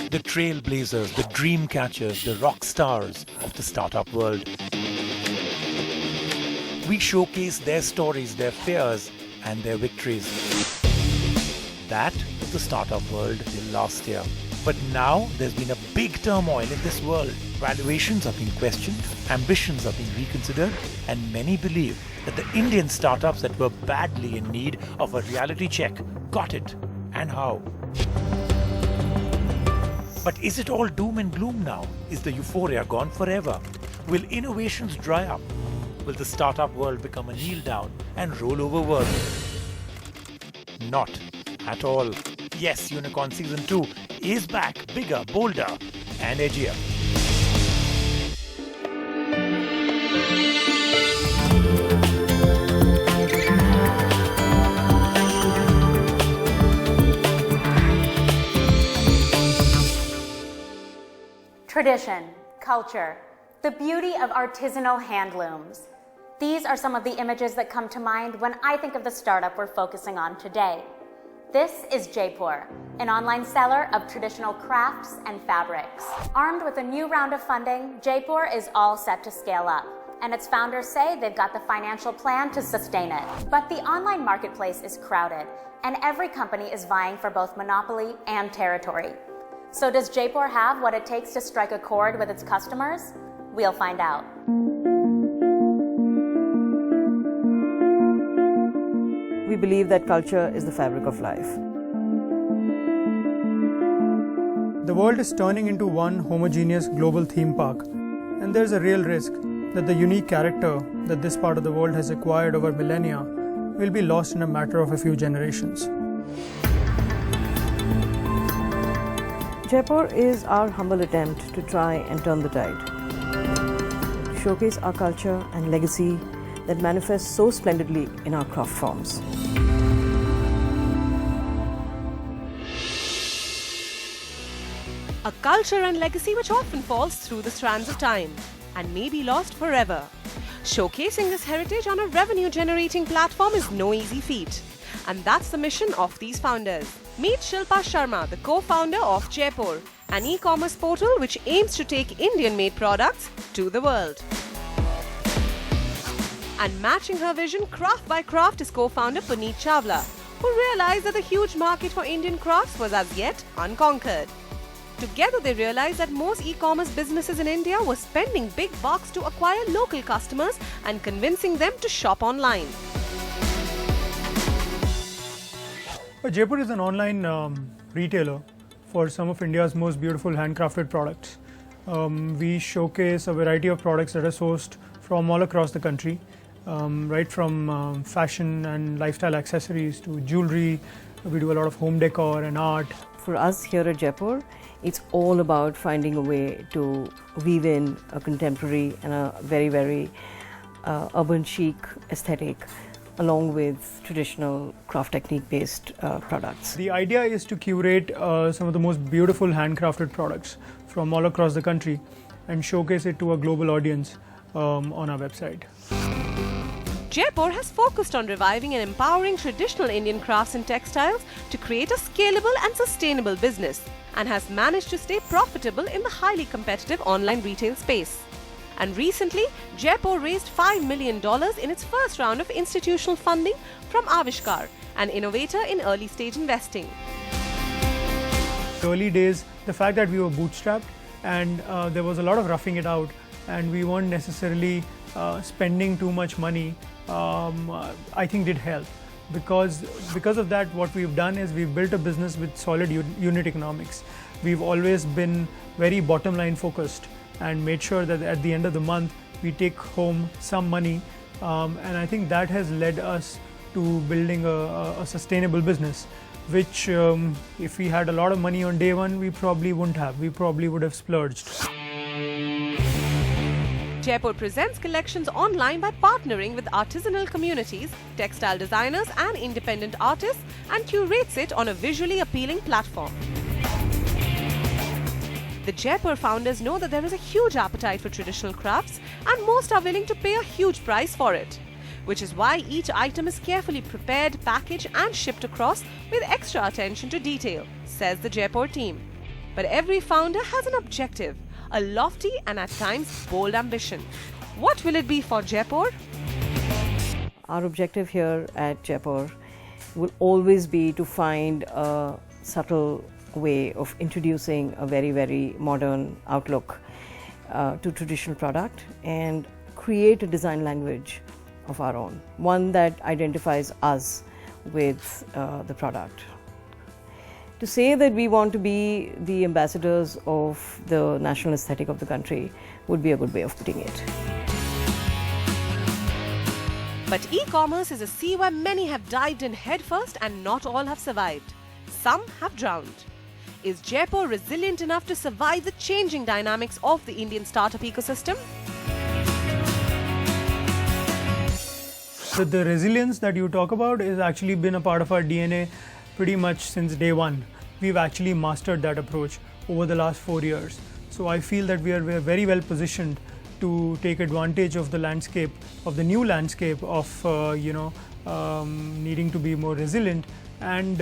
the trailblazers, the dream catchers, the rock stars of the startup world. We showcase their stories, their fears, and their victories. That was the startup world till last year. But now there's been a big turmoil in this world. Valuations are being questioned, ambitions are being reconsidered, and many believe that the Indian startups that were badly in need of a reality check got it. And how? But is it all doom and gloom now? Is the euphoria gone forever? Will innovations dry up? Will the startup world become a kneel down and roll over world? Not at all. Yes, Unicorn Season 2 is back, bigger, bolder, and edgier. Tradition, culture, the beauty of artisanal handlooms. These are some of the images that come to mind when I think of the startup we're focusing on today. This is Jaypore, an online seller of traditional crafts and fabrics. Armed with a new round of funding, Jaypore is all set to scale up, and its founders say they've got the financial plan to sustain it. But the online marketplace is crowded, and every company is vying for both monopoly and territory. So does Jaypore have what it takes to strike a chord with its customers? We'll find out. We believe that culture is the fabric of life. The world is turning into one homogeneous global theme park, and there's a real risk that the unique character that this part of the world has acquired over millennia will be lost in a matter of a few generations. Jaypore is our humble attempt to try and turn the tide, to showcase our culture and legacy that manifests so splendidly in our craft forms. A culture and legacy which often falls through the strands of time and may be lost forever. Showcasing this heritage on a revenue-generating platform is no easy feat. And that's the mission of these founders. Meet Shilpa Sharma, the co-founder of Jaypore, an e-commerce portal which aims to take Indian-made products to the world. And matching her vision craft by craft is co-founder Puneet Chawla, who realized that the huge market for Indian crafts was as yet unconquered. Together they realized that most e-commerce businesses in India were spending big bucks to acquire local customers and convincing them to shop online. Jaypore is an online retailer for some of India's most beautiful handcrafted products. We showcase a variety of products that are sourced from all across the country, right from fashion and lifestyle accessories to jewelry. We do a lot of home decor and art. For us here at Jaypore, it's all about finding a way to weave in a contemporary and a very, very urban chic aesthetic along with traditional craft technique based products. The idea is to curate some of the most beautiful handcrafted products from all across the country and showcase it to a global audience on our website. Jaypore has focused on reviving and empowering traditional Indian crafts and textiles to create a scalable and sustainable business, and has managed to stay profitable in the highly competitive online retail space. And recently, Jaypore raised $5 million in its first round of institutional funding from Avishkar, an innovator in early stage investing. Early days, the fact that we were bootstrapped and there was a lot of roughing it out and we weren't necessarily spending too much money, I think did help. Because of that, what we've done is we've built a business with solid unit economics. We've always been very bottom line focused and made sure that at the end of the month we take home some money, and I think that has led us to building a sustainable business, which if we had a lot of money on day one, we probably wouldn't have. We probably would have splurged. Jaypore presents collections online by partnering with artisanal communities, textile designers and independent artists, and curates it on a visually appealing platform. The Jaypore founders know that there is a huge appetite for traditional crafts and most are willing to pay a huge price for it, which is why each item is carefully prepared, packaged and shipped across with extra attention to detail, says the Jaypore team. But every founder has an objective, a lofty and at times bold ambition. What will it be for Jaypore? Our objective here at Jaypore will always be to find a subtle way of introducing a very, very modern outlook to traditional product and create a design language of our own, one that identifies us with the product. To say that we want to be the ambassadors of the national aesthetic of the country would be a good way of putting it. But e-commerce is a sea where many have dived in headfirst and not all have survived. Some have drowned. Is Jaypore resilient enough to survive the changing dynamics of the Indian startup ecosystem? So the resilience that you talk about has actually been a part of our DNA pretty much since day one. We've actually mastered that approach over the last 4 years. So I feel that we are very well positioned to take advantage of the landscape, of the new landscape of needing to be more resilient, and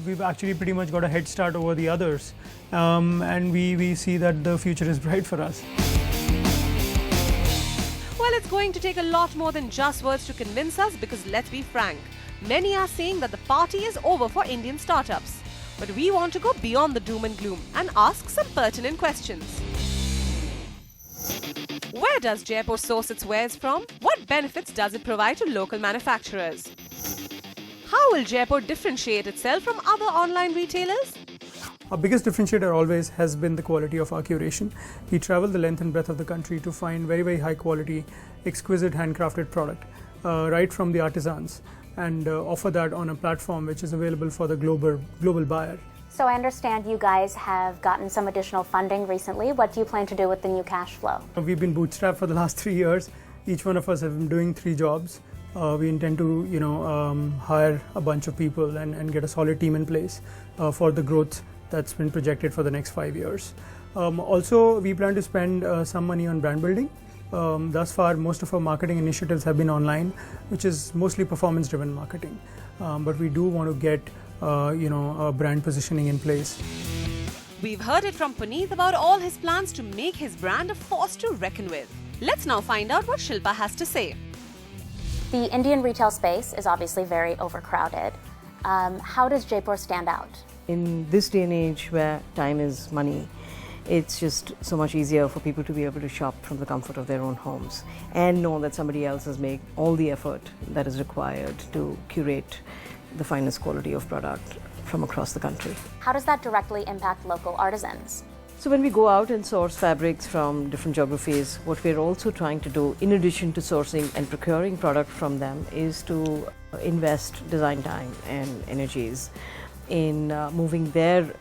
we've actually pretty much got a head start over the others, and we see that the future is bright for us. Well, it's going to take a lot more than just words to convince us, because let's be frank, many are saying that the party is over for Indian startups. But we want to go beyond the doom and gloom and ask some pertinent questions. Where does Jaypore source its wares from? What benefits does it provide to local manufacturers? How will Jaypore differentiate itself from other online retailers? Our biggest differentiator always has been the quality of our curation. We travel the length and breadth of the country to find very, very high quality, exquisite handcrafted product, right from the artisans, and offer that on a platform which is available for the global buyer. So I understand you guys have gotten some additional funding recently. What do you plan to do with the new cash flow? We've been bootstrapped for the last 3 years. Each one of us have been doing 3 jobs. We intend to hire a bunch of people and get a solid team in place for the growth that's been projected for the next 5 years. Also, we plan to spend some money on brand building. Thus far, most of our marketing initiatives have been online, which is mostly performance-driven marketing. But we do want to get brand positioning in place. We've heard it from Puneet about all his plans to make his brand a force to reckon with. Let's now find out what Shilpa has to say. The Indian retail space is obviously very overcrowded. How does Jaypore stand out? In this day and age where time is money, it's just so much easier for people to be able to shop from the comfort of their own homes and know that somebody else has made all the effort that is required to curate the finest quality of product from across the country. How does that directly impact local artisans? So when we go out and source fabrics from different geographies, what we're also trying to do, in addition to sourcing and procuring product from them, is to invest design time and energies in moving their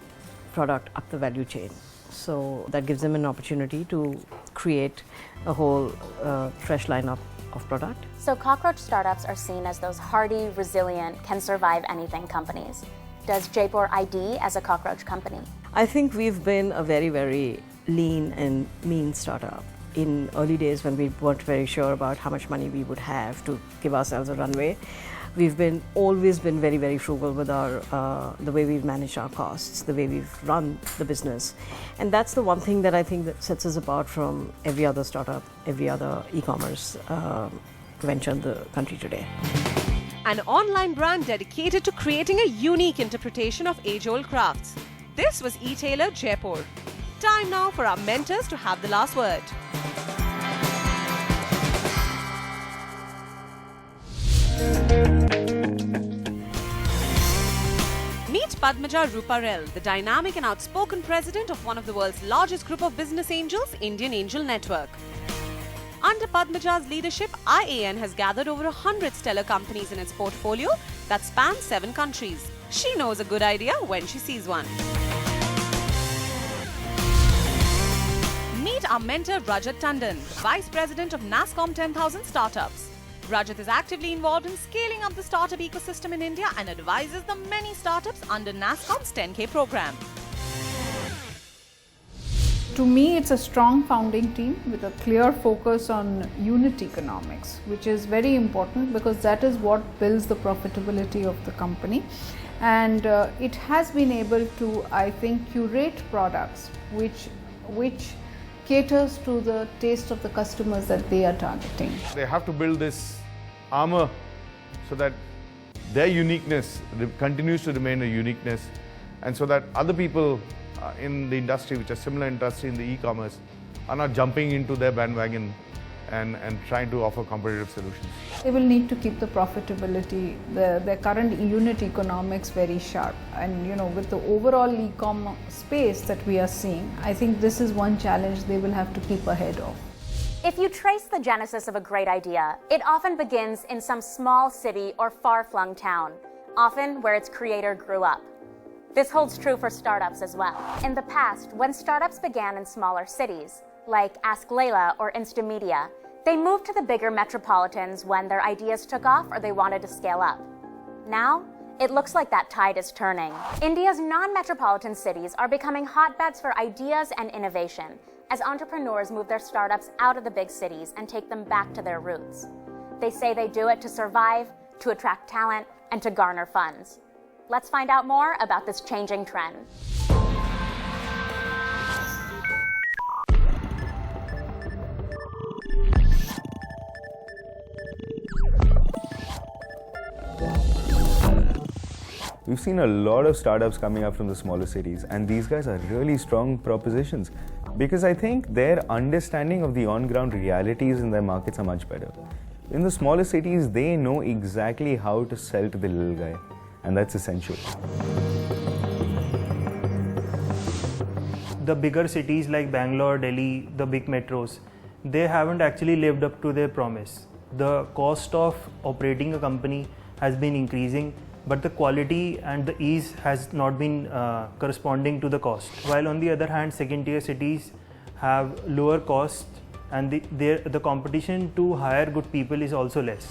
product up the value chain. So that gives them an opportunity to create a whole fresh lineup of product. So cockroach startups are seen as those hardy, resilient, can survive anything companies. Does Jaypore ID as a cockroach company? I think we've been a very, very lean and mean startup. In early days when we weren't very sure about how much money we would have to give ourselves a runway, we've always been very, very frugal with the way we've managed our costs, the way we've run the business. And that's the one thing that I think that sets us apart from every other startup, every other e-commerce venture in the country today. An online brand dedicated to creating a unique interpretation of age-old crafts. This was e-tailer Jaypore. Time now for our mentors to have the last word. Meet Padmaja Ruparel, the dynamic and outspoken president of one of the world's largest group of business angels, Indian Angel Network. Under Padmaja's leadership, IAN has gathered over 100 stellar companies in its portfolio that span 7 countries. She knows a good idea when she sees one. Meet our mentor Rajat Tandon, Vice President of NASSCOM 10,000 Startups. Rajat is actively involved in scaling up the startup ecosystem in India and advises the many startups under NASSCOM's 10K program. To me, it's a strong founding team with a clear focus on unit economics, which is very important because that is what builds the profitability of the company. and it has been able to, I think, curate products which caters to the taste of the customers that they are targeting. They have to build this armor so that their uniqueness continues to remain a uniqueness, and so that other people in the industry, which are similar industry in the e-commerce, are not jumping into their bandwagon and trying to offer competitive solutions. They will need to keep the profitability, their current unit economics very sharp, and with the overall e-com space that we are seeing, I think this is one challenge they will have to keep ahead of. If you trace the genesis of a great idea, it often begins in some small city or far-flung town, often where its creator grew up. This holds true for startups as well. In the past, when startups began in smaller cities, like Ask Layla or Instamedia, they moved to the bigger metropolitans when their ideas took off or they wanted to scale up. Now, it looks like that tide is turning. India's non-metropolitan cities are becoming hotbeds for ideas and innovation as entrepreneurs move their startups out of the big cities and take them back to their roots. They say they do it to survive, to attract talent, and to garner funds. Let's find out more about this changing trend. We've seen a lot of startups coming up from the smaller cities, and these guys are really strong propositions because I think their understanding of the on-ground realities in their markets are much better. In the smaller cities, they know exactly how to sell to the little guy, and that's essential. The bigger cities like Bangalore, Delhi, the big metros, they haven't actually lived up to their promise. The cost of operating a company has been increasing, but the quality and the ease has not been corresponding to the cost. While on the other hand, second tier cities have lower costs and the competition to hire good people is also less.